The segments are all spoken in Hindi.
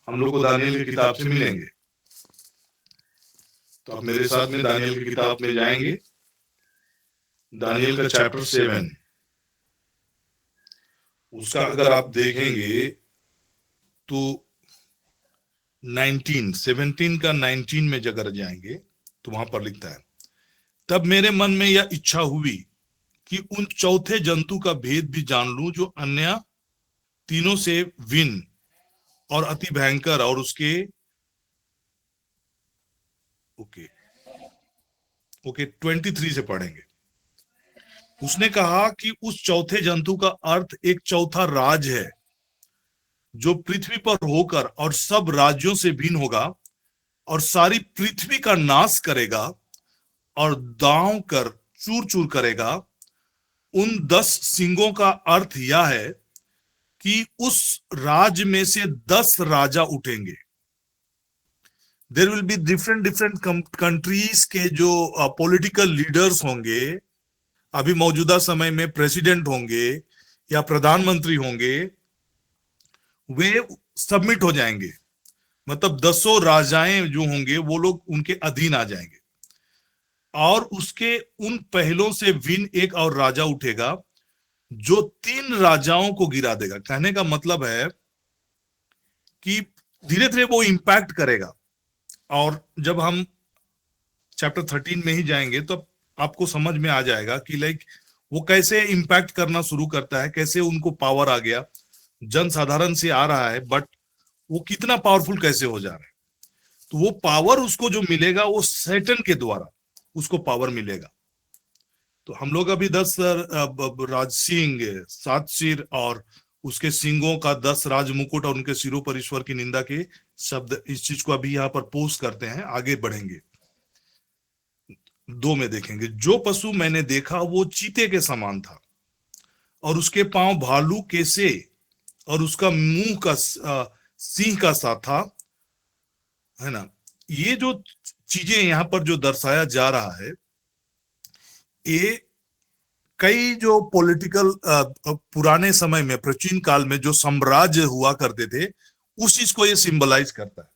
हम लोग को दानियल की किताब से मिलेंगे। तो आप मेरे साथ में दानियल की किताब में जाएंगे, दानियल का चैप्टर 7। उसका अगर आप देखेंगे तो 17 का 19 में जगह जाएंगे तो वहां पर लिखता है, तब मेरे मन में यह इच्छा हुई कि उन चौथे जंतु का भेद भी जान लूं जो अन्य तीनों से भिन्न और अति भयंकर और उसके ओके ओके 23 से पढ़ेंगे। उसने कहा कि उस चौथे जंतु का अर्थ एक चौथा राज है जो पृथ्वी पर होकर और सब राज्यों से भिन्न होगा और सारी पृथ्वी का नाश करेगा और दांव कर चूर चूर करेगा। उन 10 सिंगों का अर्थ यह है कि उस राज में से 10 राजा उठेंगे। There will be different different countries के जो पॉलिटिकल लीडर्स होंगे, अभी मौजूदा समय में प्रेसिडेंट होंगे या प्रधानमंत्री होंगे, वे सबमिट हो जाएंगे। मतलब 10 राजाएं जो होंगे वो लोग उनके अधीन आ जाएंगे और उसके उन पहलों से भिन्न एक और राजा उठेगा जो 3 राजाओं को गिरा देगा। कहने का मतलब है कि धीरे धीरे वो इंपैक्ट करेगा। और जब हम चैप्टर 13 में ही जाएंगे तो आपको समझ में आ जाएगा कि लाइक वो कैसे इंपैक्ट करना शुरू करता है, कैसे उनको पावर आ गया, जनसाधारण से आ रहा है बट वो कितना पावरफुल कैसे हो जा रहा है। तो वो पावर उसको जो मिलेगा वो सैटन के द्वारा उसको पावर मिलेगा। तो हम लोग अभी 10 राज सिंह, 7 सिर और उसके सिंगों का 10 राज मुकुट और उनके सिरों पर ईश्वर की निंदा के शब्द, इस चीज को अभी यहाँ पर पोस्ट करते हैं। आगे बढ़ेंगे 2 में देखेंगे, जो पशु मैंने देखा वो चीते के समान था और उसके पांव भालू के से और उसका मुंह का सिंह का सा था, है ना। ये जो चीजें यहाँ पर जो दर्शाया जा रहा है, ये कई जो पॉलिटिकल पुराने समय में प्राचीन काल में जो साम्राज्य हुआ करते थे उस चीज को ये सिंबलाइज करता है।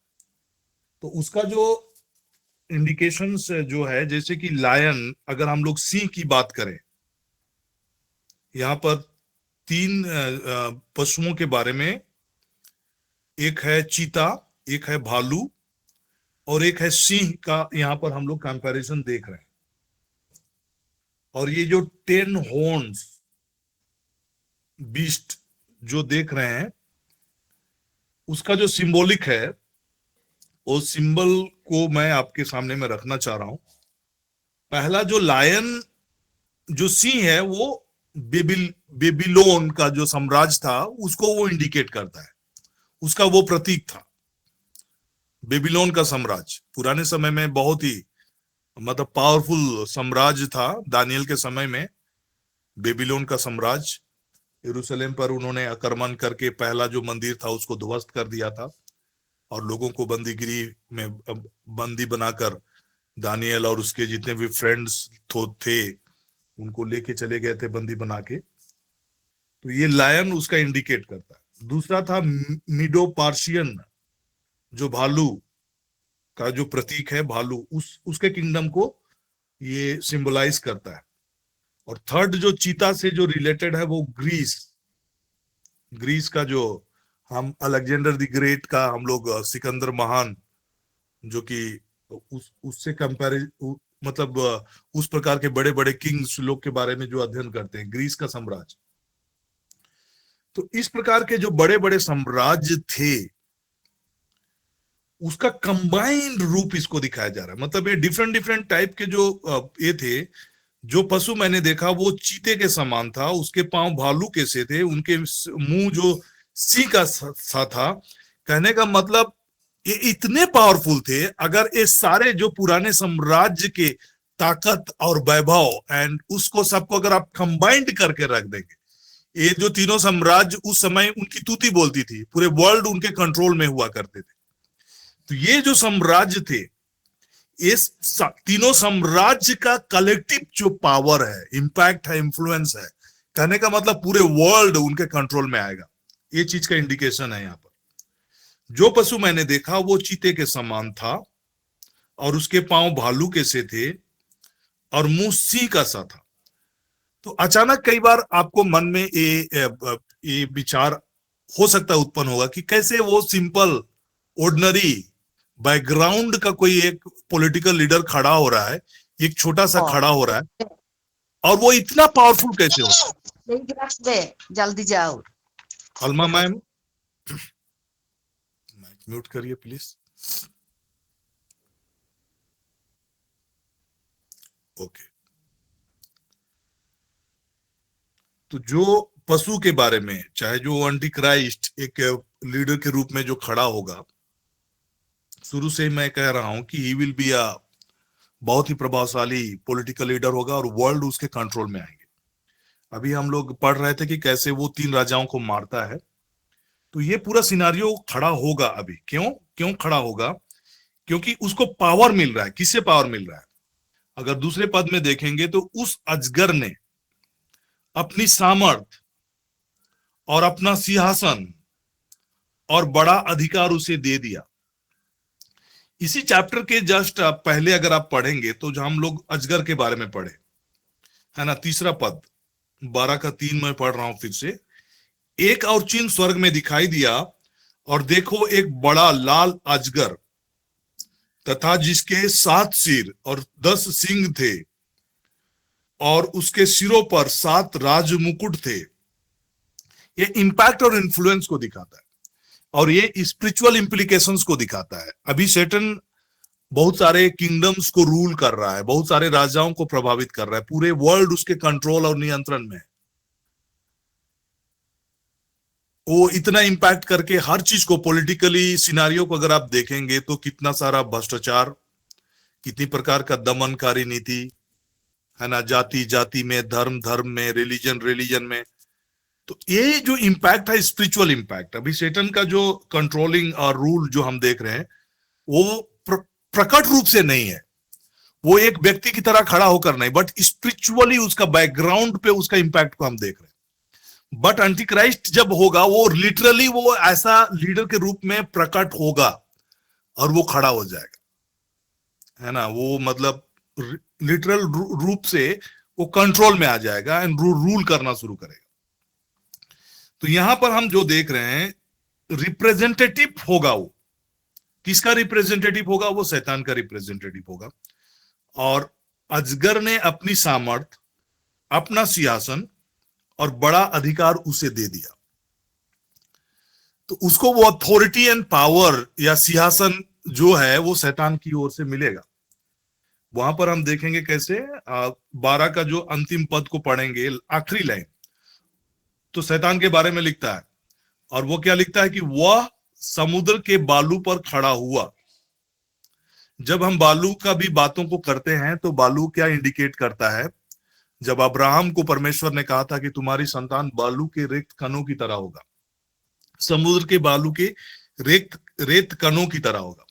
तो उसका जो इंडिकेशंस जो है, जैसे कि लायन, अगर हम लोग सिंह की बात करें, यहाँ पर 3 पशुओं के बारे में, एक है चीता, एक है भालू और एक है सिंह का यहाँ पर हम लोग कंपैरिजन देख रहे हैं। और ये जो 10 हॉर्न्स बीस्ट जो देख रहे हैं उसका जो सिंबॉलिक है वो सिंबल को मैं आपके सामने में रखना चाह रहा हूं। पहला जो लायन जो सिंह है वो बेबीलोन का जो साम्राज्य था उसको वो इंडिकेट करता है, उसका वो प्रतीक था। बेबीलोन का साम्राज्य पुराने समय में बहुत ही मतलब पावरफुल साम्राज्य था। दानियल के समय में बेबीलोन का साम्राज्य, यरूशलेम पर उन्होंने आक्रमण करके पहला जो मंदिर था उसको ध्वस्त कर दिया था और लोगों को बंदीगिरी में बंदी बनाकर दानियल और उसके जितने भी फ्रेंड्स थे उनको लेके चले गए थे बंदी बना के। तो ये लायन उसका इंडिकेट करता है। दूसरा था मीडो पार्शियन, जो भालू का जो प्रतीक है, भालू, उसके किंगडम को ये सिंबलाइज करता है। और थर्ड जो चीता से जो रिलेटेड है वो ग्रीस का जो हम अलेक्जेंडर द ग्रेट का हम लोग सिकंदर महान, जो कि उससे कंपेयर मतलब उस प्रकार के बड़े बड़े किंग्स लोग के बारे में जो अध्ययन करते हैं, ग्रीस का साम्राज्य। तो इस प्रकार के जो बड़े बड़े साम्राज्य थे उसका कंबाइंड रूप इसको दिखाया जा रहा है। मतलब ये डिफरेंट डिफरेंट टाइप के जो ये थे। जो पशु मैंने देखा वो चीते के समान था, उसके पांव भालू के से थे, उनके मुंह जो सिंह का सा था। कहने का मतलब ये इतने पावरफुल थे, अगर ये सारे जो पुराने साम्राज्य के ताकत और वैभव एंड उसको सबको अगर आप कंबाइंड करके रख देंगे, ये जो तीनों साम्राज्य उस समय उनकी तूती बोलती थी, पूरे वर्ल्ड उनके कंट्रोल में हुआ करते थे। तो ये जो साम्राज्य थे, इस तीनों साम्राज्य का कलेक्टिव जो पावर है, इंपैक्ट है, इंफ्लुएंस है, कहने का मतलब पूरे वर्ल्ड उनके कंट्रोल में आएगा। ये चीज का इंडिकेशन है यहाँ पर। जो पशु मैंने देखा वो चीते के समान था और उसके पांव भालू के से थे और मुंह सिंह का सा था। तो अचानक कई बार आपको मन में ये विचार हो सकता है उत्पन्न होगा कि कैसे वो सिंपल ऑर्डिनरी बैकग्राउंड का कोई एक पॉलिटिकल लीडर खड़ा हो रहा है, एक छोटा सा खड़ा हो रहा है, और वो इतना पावरफुल कैसे होता है। जल्दी जाओ। अलमा मैम, माइक म्यूट करिए प्लीज। ओके। तो जो पशु के बारे में, चाहे जो एंटी क्राइस्ट एक लीडर के रूप में जो खड़ा होगा, शुरू से ही मैं कह रहा हूं कि ही विल बी अ बहुत ही प्रभावशाली पॉलिटिकल लीडर होगा और वर्ल्ड उसके कंट्रोल में आएंगे। अभी हम लोग पढ़ रहे थे कि कैसे वो 3 राजाओं को मारता है, तो ये पूरा सिनारियो खड़ा होगा अभी। क्यों क्यों खड़ा होगा? क्योंकि उसको पावर मिल रहा है। किससे पावर मिल रहा है? अगर दूसरे पद में देखेंगे तो उस अजगर ने अपनी सामर्थ और अपना सिंहासन और बड़ा अधिकार उसे दे दिया। इसी चैप्टर के जस्ट पहले अगर आप पढ़ेंगे तो जहां हम लोग अजगर के बारे में पढ़े, है ना, 3 पद 12 का 3 मैं पढ़ रहा हूं फिर से। एक और चिन्ह स्वर्ग में दिखाई दिया और देखो एक बड़ा लाल अजगर तथा जिसके 7 सिर और 10 सींग थे और उसके सिरों पर 7 राज मुकुट थे। ये इंपैक्ट और इन्फ्लुएंस को दिखाता है और ये स्पिरिचुअल इंप्लीकेशंस को दिखाता है। अभी सैटन बहुत सारे किंगडम्स को रूल कर रहा है, बहुत सारे राजाओं को प्रभावित कर रहा है, पूरे वर्ल्ड उसके कंट्रोल और नियंत्रण में है। वो इतना इंपैक्ट करके हर चीज को, पॉलिटिकली सिनारियो को अगर आप देखेंगे तो कितना सारा भ्रष्टाचार, कितनी प्रकार का दमनकारी नीति, है ना, जाति जाति में, धर्म धर्म में, रिलीजन रिलीजन में। तो ये जो इम्पैक्ट है स्पिरिचुअल इम्पैक्ट, अभी सैटन का जो कंट्रोलिंग और रूल जो हम देख रहे हैं वो प्रकट रूप से नहीं है, वो एक व्यक्ति की तरह खड़ा होकर नहीं, बट स्पिरिचुअली उसका बैकग्राउंड पे उसका इम्पैक्ट को हम देख रहे हैं। बट एंटी क्राइस्ट जब होगा वो लिटरली वो ऐसा लीडर के रूप में प्रकट होगा और वो खड़ा हो जाएगा, है ना, वो मतलब लिटरल रूप से वो कंट्रोल में आ जाएगा एंड रूल करना शुरू करेगा। तो यहां पर हम जो देख रहे हैं रिप्रेजेंटेटिव होगा, वो किसका रिप्रेजेंटेटिव होगा? वो शैतान का रिप्रेजेंटेटिव होगा। और अजगर ने अपनी सामर्थ, अपना सिंहासन और बड़ा अधिकार उसे दे दिया। तो उसको वो अथॉरिटी एंड पावर या सिंहासन जो है वो शैतान की ओर से मिलेगा। वहां पर हम देखेंगे कैसे 12 का जो अंतिम पद को पढ़ेंगे, आखिरी लाइन, तो शैतान के बारे में लिखता है और वो क्या लिखता है कि वह समुद्र के बालू पर खड़ा हुआ। जब हम बालू का भी बातों को करते हैं तो बालू क्या इंडिकेट करता है? जब अब्राहम को परमेश्वर ने कहा था कि तुम्हारी संतान बालू के रेत कणों की तरह होगा, समुद्र के बालू के रेत कणों की तरह होगा।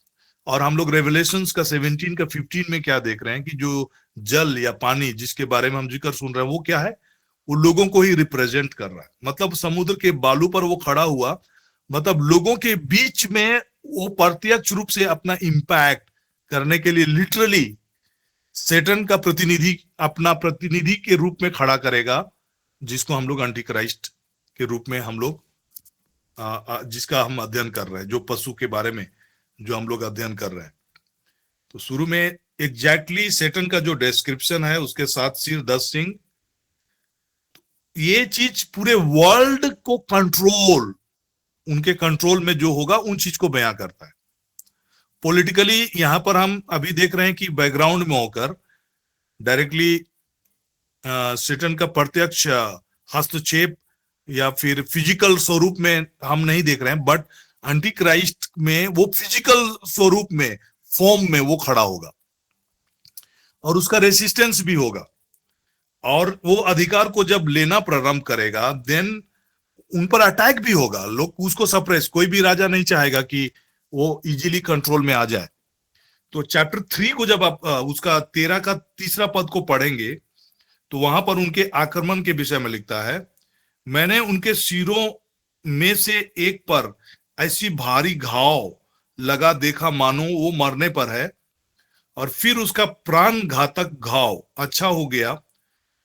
और हम लोग रेवलेशंस का 17 का 15 में क्या देख रहे हैं कि जो जल या पानी जिसके बारे में हम जिक्र सुन रहे हैं वो क्या है? वो लोगों को ही रिप्रेजेंट कर रहा है। मतलब समुद्र के बालू पर वो खड़ा हुआ, मतलब लोगों के बीच में वो प्रत्यक्ष रूप से अपना इंपैक्ट करने के लिए लिटरली सैटन का प्रतिनिधि, अपना प्रतिनिधि के रूप में खड़ा करेगा, जिसको हम लोग एंटी क्राइस्ट के रूप में हम लोग जिसका हम अध्ययन कर रहे हैं, जो पशु के बारे में जो हम लोग अध्ययन कर रहे हैं। तो शुरू में एग्जैक्टली सैटन का जो डिस्क्रिप्शन है, उसके 7 सिर 10 सींग, ये चीज पूरे वर्ल्ड को कंट्रोल, उनके कंट्रोल में जो होगा उन चीज को बयां करता है। पॉलिटिकली यहां पर हम अभी देख रहे हैं कि बैकग्राउंड में होकर डायरेक्टली सैटन का प्रत्यक्ष हस्तक्षेप या फिर फिजिकल स्वरूप में हम नहीं देख रहे हैं, बट एंटी क्राइस्ट में वो फिजिकल स्वरूप में, फॉर्म में वो खड़ा होगा और उसका रेसिस्टेंस भी होगा। और वो अधिकार को जब लेना प्रारंभ करेगा देन उन पर अटैक भी होगा। लोग उसको सप्रेस, कोई भी राजा नहीं चाहेगा कि वो इजीली कंट्रोल में आ जाए। तो चैप्टर 3 को जब आप उसका 13 का 3 पद को पढ़ेंगे तो वहां पर उनके आक्रमण के विषय में लिखता है, मैंने उनके सिरों में से एक पर ऐसी भारी घाव लगा देखा मानो वो मरने पर है, और फिर उसका प्राण घातक घाव अच्छा हो गया,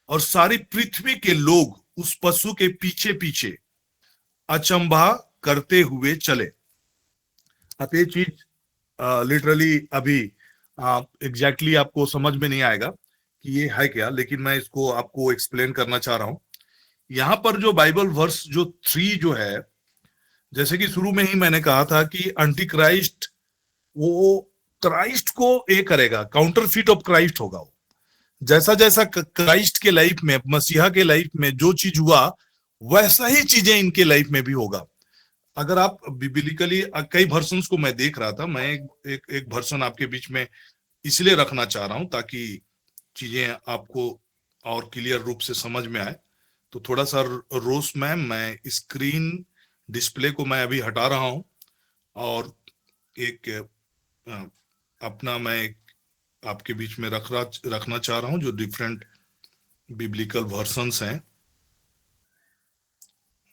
और सारी पृथ्वी के लोग उस पशु के पीछे पीछे अचंभा करते हुए चले। अब ये चीज लिटरली अभी एग्जैक्टली आपको समझ में नहीं आएगा कि ये है क्या, लेकिन मैं इसको आपको एक्सप्लेन करना चाह रहा हूं। यहाँ पर जो बाइबल वर्स जो 3 जो है, जैसे कि शुरू में ही मैंने कहा था कि अंटी क्राइस्ट वो क्राइस्ट को ये करेगा, काउंटरफिट ऑफ क्राइस्ट होगा वो। जैसा जैसा क्राइस्ट के लाइफ में, मसीहा के लाइफ में जो चीज हुआ, वैसा ही चीजें इनके लाइफ में भी होगा। अगर आप बिब्लिकली कई वर्सन्स को मैं देख रहा था, मैं एक वर्सन आपके बीच में इसलिए रखना चाह रहा हूं ताकि चीजें आपको और क्लियर रूप से समझ में आए। तो थोड़ा सा रोज मैम, मैं स्क्रीन डिस्प्ले को मैं अभी हटा रहा हूं, और एक अपना मैं आपके बीच में रखना चाह रहा हूं जो डिफरेंट बिब्लिकल वर्सन्स हैं।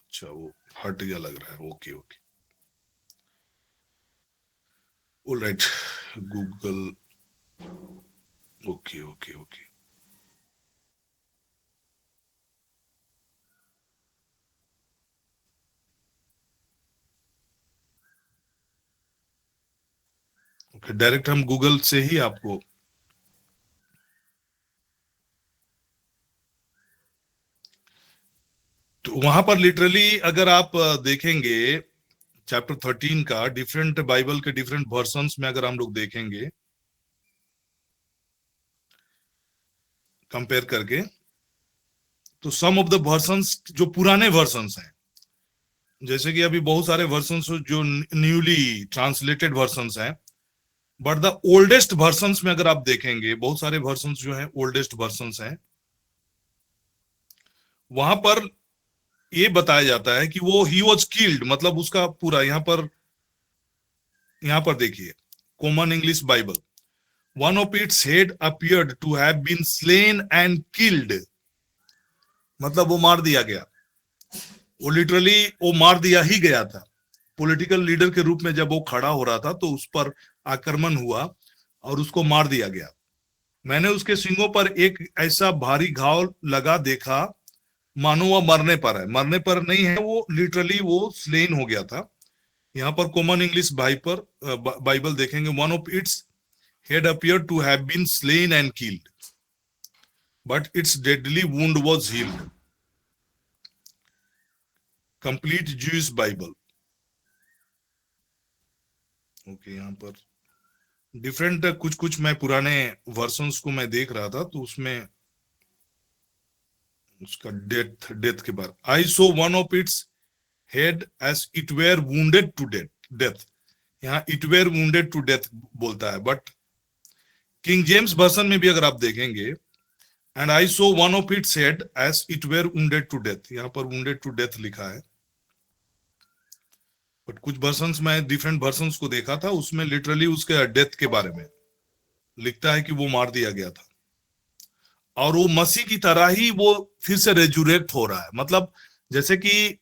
अच्छा, वो हट गया लग रहा है। Okay okay, alright, Google, okay okay okay. Okay, direct हम गूगल से ही आपको, तो वहां पर लिटरली अगर आप देखेंगे चैप्टर 13 का डिफरेंट बाइबल के डिफरेंट वर्सन्स में अगर हम लोग देखेंगे कंपेयर करके, तो सम ऑफ द वर्सन्स जो पुराने वर्सन्स हैं, जैसे कि अभी बहुत सारे वर्सन्स जो न्यूली ट्रांसलेटेड वर्सन्स हैं, बट द ओल्डेस्ट वर्सन्स में अगर आप देखेंगे, बहुत सारे वर्सन्स जो हैं ओल्डेस्ट वर्सन्स हैं, वहां पर ये बताया जाता है कि वो ही वॉज किल्ड, मतलब उसका पूरा यहां पर देखिए, common English Bible, one of its head appeared to have been slain and killed, मतलब वो मार दिया गया। वो लिटरली वो मार दिया ही गया था। पॉलिटिकल लीडर के रूप में जब वो खड़ा हो रहा था तो उस पर आक्रमण हुआ और उसको मार दिया गया। मैंने उसके सींगों पर एक ऐसा भारी घाव लगा देखा मानो वह मरने पर है, मरने पर नहीं है, वो लिटरली वो स्लेन हो गया था। यहाँ पर कॉमन इंग्लिश बाइबल देखेंगे, one of its head appear to have been slain and killed but its deadly wound was healed. Complete Jewish Bible. Okay, यहाँ पर डिफरेंट कुछ कुछ मैं पुराने वर्सन्स को मैं देख रहा था, तो उसमें उसका डेथ के बाद, I saw one of its head as it were wounded to death. यहाँ it were wounded to death बोलता है, बट किंग जेम्स वर्सन में भी अगर आप देखेंगे, and I saw one of its head as it were wounded to death, यहाँ पर वुंडेड टू डेथ लिखा है। बट कुछ वर्सन्स में, डिफरेंट वर्सन्स को देखा था, उसमें लिटरली उसके डेथ के बारे में लिखता है कि वो मार दिया गया था, और वो मसीह की तरह ही वो फिर से रेजुरेक्ट हो रहा है। मतलब जैसे कि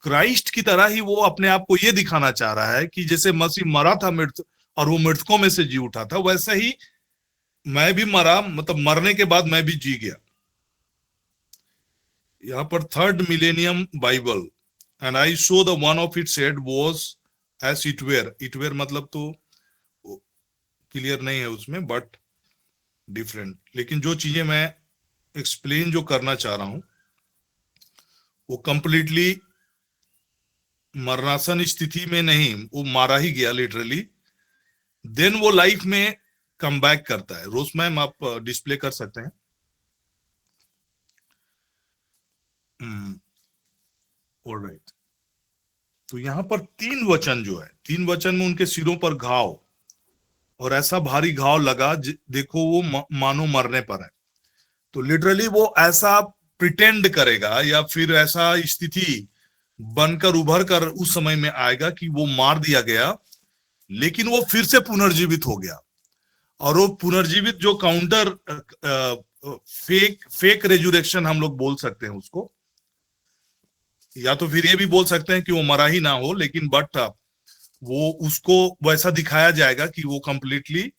क्राइस्ट की तरह ही वो अपने आप को ये दिखाना चाह रहा है कि जैसे मसीह मरा था मृत और वो मृतकों में से जी उठा था, वैसा ही मैं भी मरा, मतलब मरने के बाद मैं भी जी गया। यहाँ पर third millennium Bible, and I show the one of its head was as it were, it were मतलब तो क्लियर नहीं है उसमें, बट डिफरेंट। लेकिन जो चीजें मैं एक्सप्लेन जो करना चाह रहा हूं, वो कंप्लीटली मरणासन स्थिति में नहीं, वो मारा ही गया लिटरली, देन वो लाइफ में कम बैक करता है। रोज मैम आप डिस्प्ले कर सकते हैं। ऑलराइट, तो यहाँ पर 3 वचन जो है, 3 वचन में उनके सिरों पर घाव, और ऐसा भारी घाव लगा देखो वो मानो मरने पर है। तो लिटरली वो ऐसा प्रिटेंड करेगा या फिर ऐसा स्थिति बनकर उभर कर उस समय में आएगा कि वो मार दिया गया, लेकिन वो फिर से पुनर्जीवित हो गया। और वो पुनर्जीवित जो काउंटर फेक रेजुरेक्शन हम लोग बोल सकते हैं उसको, या तो फिर ये भी बोल सकते हैं कि वो मरा ही ना हो, लेकिन बट वो उसको वैसा दिखाया जाएगा कि वो कंप्लीटली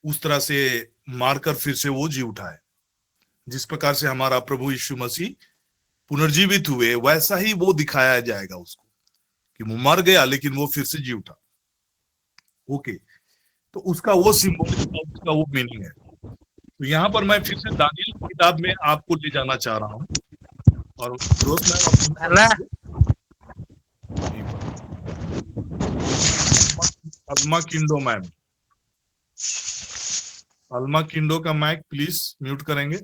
उस तरह से मारकर फिर से वो जी उठा है। जिस प्रकार से हमारा प्रभु यीशु मसीह पुनर्जीवित हुए, वैसा ही वो दिखाया जाएगा उसको कि वो मर गया लेकिन वो फिर से जी उठा। ओके, तो उसका वो सिंबॉलिक, उसका वो मीनिंग है। तो यहाँ पर मैं फिर से दानियल की किताब में आपको ले जाना चाह रहा हूँ। और फिरोज मैम अल्मा किंडो मैम, अल्मा किंडो का माइक प्लीज म्यूट करेंगे।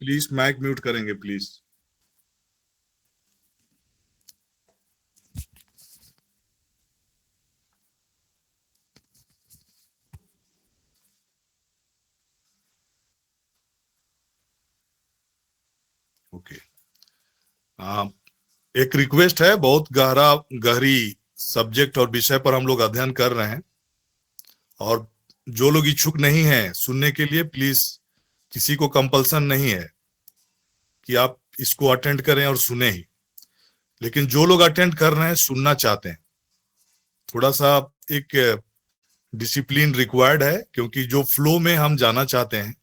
प्लीज माइक म्यूट करेंगे प्लीज। ओके, एक रिक्वेस्ट है, बहुत गहरी सब्जेक्ट और विषय पर हम लोग अध्ययन कर रहे हैं, और जो लोग इच्छुक नहीं हैं सुनने के लिए, प्लीज, किसी को कंपल्सन नहीं है कि आप इसको अटेंड करें और सुने ही, लेकिन जो लोग अटेंड कर रहे हैं, सुनना चाहते हैं, थोड़ा सा एक डिसिप्लिन रिक्वायर्ड है, क्योंकि जो फ्लो में हम जाना चाहते हैं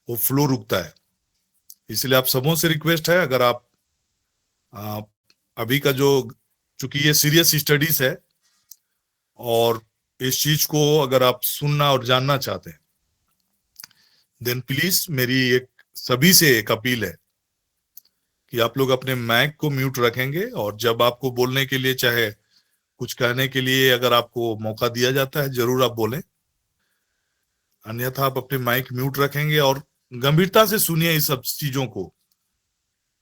वो फ्लो रुकता है। इसलिए आप सबों से रिक्वेस्ट है, अगर आप अभी का जो, चूंकि ये सीरियस स्टडीज है और इस चीज को अगर आप सुनना और जानना चाहते हैं, देन प्लीज मेरी एक सभी से एक अपील है कि आप लोग अपने माइक को म्यूट रखेंगे, और जब आपको बोलने के लिए, चाहे कुछ कहने के लिए अगर आपको मौका दिया जाता है, जरूर आप बोलें, अन्यथा आप अपने माइक म्यूट रखेंगे और गंभीरता से सुनिए इस सब चीजों को।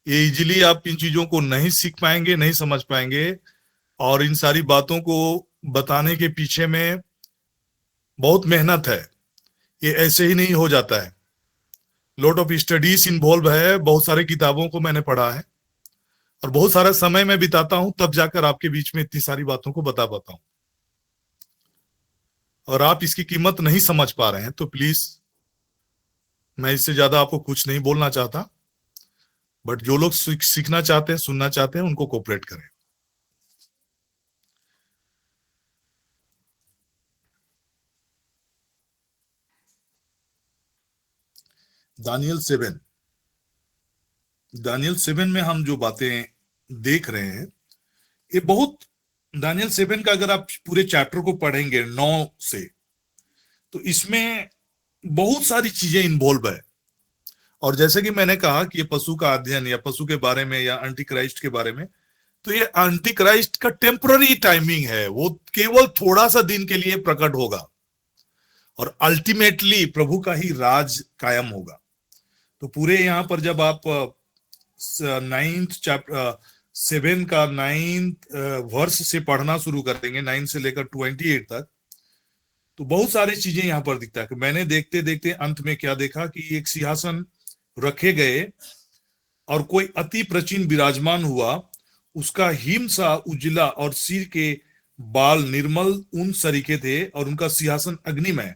ये इजीली आप इन चीजों को नहीं सीख पाएंगे, नहीं समझ पाएंगे, और इन सारी बातों को बताने के पीछे में बहुत मेहनत है, ये ऐसे ही नहीं हो जाता है। लॉट ऑफ स्टडीज इन्वॉल्व है, बहुत सारे किताबों को मैंने पढ़ा है, और बहुत सारा समय मैं बिताता हूं, तब जाकर आपके बीच में इतनी सारी बातों को बता पाता हूं। और आप इसकी कीमत नहीं समझ पा रहे हैं, तो प्लीज, मैं इससे ज्यादा आपको कुछ नहीं बोलना चाहता, बट जो लोग सीखना चाहते हैं, सुनना चाहते हैं, उनको कोऑपरेट करें। दानियल 7 में हम जो बातें देख रहे हैं, ये बहुत, दानियल 7 का अगर आप पूरे चैप्टर को पढ़ेंगे 9 से, तो इसमें बहुत सारी चीजें इन्वॉल्व है। और जैसे कि मैंने कहा कि ये पशु का अध्ययन, या पशु के बारे में, या एंटी क्राइस्ट के बारे में, तो ये एंटी क्राइस्ट का टेम्पररी टाइमिंग है, वो केवल थोड़ा सा दिन के लिए प्रकट होगा, और अल्टीमेटली प्रभु का ही राज कायम होगा। तो पूरे यहाँ पर जब आप 7 का 9 वर्ष से पढ़ना शुरू करेंगे, 9 से लेकर 28 तक, तो बहुत सारी चीजें यहाँ पर दिखता है कि मैंने देखते देखते अंत में क्या देखा कि एक सिंहासन रखे गए, और कोई अति प्राचीन विराजमान हुआ, उसका हिम सा उजला और सिर के बाल निर्मल ऊन सरीखे थे, और उनका सिंहासन अग्निमय,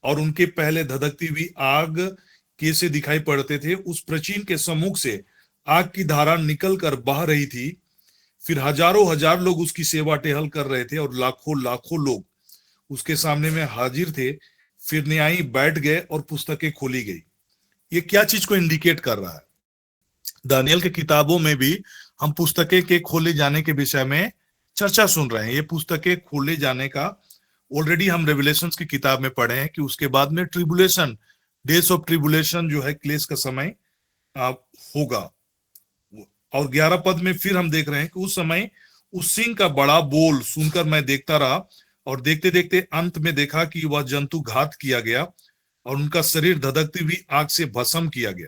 और उनके पहले धधकती हुई आग के से दिखाई पड़ते थे। उस प्राचीन के सम्मुख से आग की धारा निकल कर बह रही थी। फिर हजारों हजार लोग उसकी सेवा टेहल कर रहे थे, और लाखों लाखों लोग उसके सामने में हाजिर थे। फिर न्यायी बैठ गए और पुस्तकें खोली गई। ये क्या चीज को इंडिकेट कर रहा है? दानियल के किताबों में भी हम पुस्तकें के खोले जाने के विषय में चर्चा सुन रहे हैं। ये पुस्तकें खोले जाने का ऑलरेडी हम रेवलेशंस की किताब में पढ़े हैं कि उसके बाद में ट्रिबुलेशन, डेज ऑफ ट्रिबुलेशन जो है, क्लेश का समय होगा। और 11 पद में फिर हम देख रहे हैं कि उस समय उस सिंह का बड़ा बोल सुनकर मैं देखता रहा, और देखते देखते अंत में देखा कि वह जंतु घात किया गया, और उनका शरीर धधकती हुई आग से भस्म किया गया।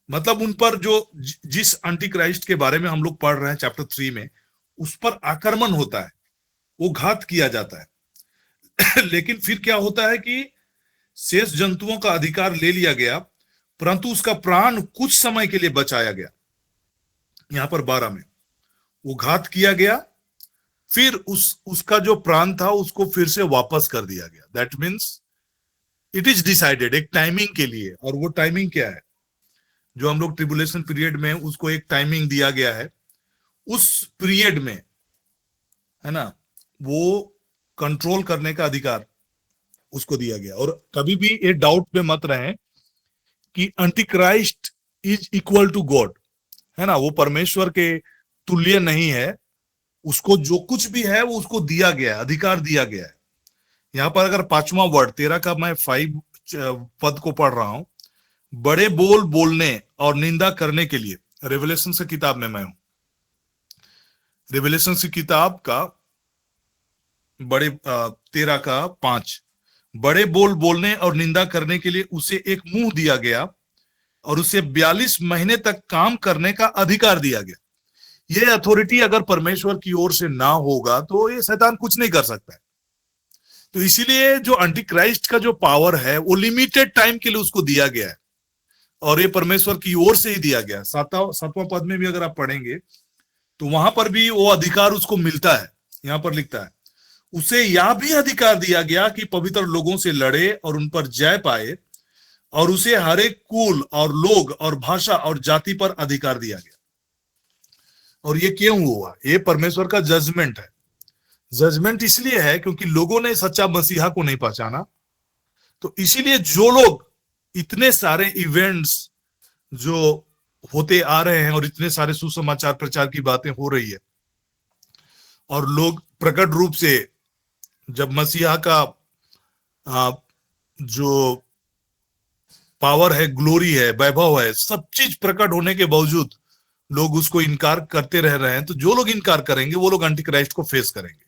मतलब उन पर जो जिस एंटी क्राइस्ट के बारे में हम लोग पढ़ रहे हैं चैप्टर 3 में, उस पर आक्रमण होता है, वो घात किया जाता है। लेकिन फिर क्या होता है कि शेष जंतुओं का अधिकार ले लिया गया, परंतु उसका प्राण कुछ समय के लिए बचाया गया। यहां पर 12 में वो घात किया गया, फिर उसका जो प्राण था उसको फिर से वापस कर दिया गया। That means it is decided एक टाइमिंग के लिए। और वो टाइमिंग क्या है? जो हम लोग ट्रिबुलेशन पीरियड में उसको एक टाइमिंग दिया गया है, उस पीरियड में, है ना, वो कंट्रोल करने का अधिकार उसको दिया गया। और कभी भी ये डाउट में मत रहे कि antichrist is equal to God, है ना, वो परमेश्वर के तुल्य नहीं है। उसको जो कुछ भी है वो उसको दिया गया है, अधिकार दिया गया है। यहां पर अगर 5वां वर्ड 13 का मैं 5 पद को पढ़ रहा हूं, बड़े बोल बोलने और निंदा करने के लिए, रेवलेशन की किताब में मैं हूं, रेवलेशन की किताब का 13 का 5, बड़े बोल बोलने और निंदा करने के लिए उसे एक मुंह दिया गया और उसे 42 महीने तक काम करने का अधिकार दिया गया। ये अथॉरिटी अगर परमेश्वर की ओर से ना होगा तो ये शैतान कुछ नहीं कर सकता है। तो इसीलिए जो एंटी क्राइस्ट का जो पावर है वो लिमिटेड टाइम के लिए उसको दिया गया है, और ये परमेश्वर की ओर से ही दिया गया। 7वां पद में भी अगर आप पढ़ेंगे तो वहां पर भी वो अधिकार उसको मिलता है। यहां पर लिखता है, उसे यह भी अधिकार दिया गया कि पवित्र लोगों से लड़े और उन पर जय पाए, और उसे हर एक कुल और लोग और भाषा और जाति पर अधिकार दिया गया। और ये क्यों हुआ? ये परमेश्वर का जजमेंट है। जजमेंट इसलिए है क्योंकि लोगों ने सच्चा मसीहा को नहीं पहचाना। तो इसीलिए जो लोग, इतने सारे इवेंट्स जो होते आ रहे हैं और इतने सारे सुसमाचार प्रचार की बातें हो रही है, और लोग प्रकट रूप से जब मसीहा का जो पावर है, ग्लोरी है, वैभव है, सब चीज प्रकट होने के बावजूद लोग उसको इनकार करते रह रहे हैं, तो जो लोग इनकार करेंगे वो लोग एंटी क्राइस्ट को फेस करेंगे।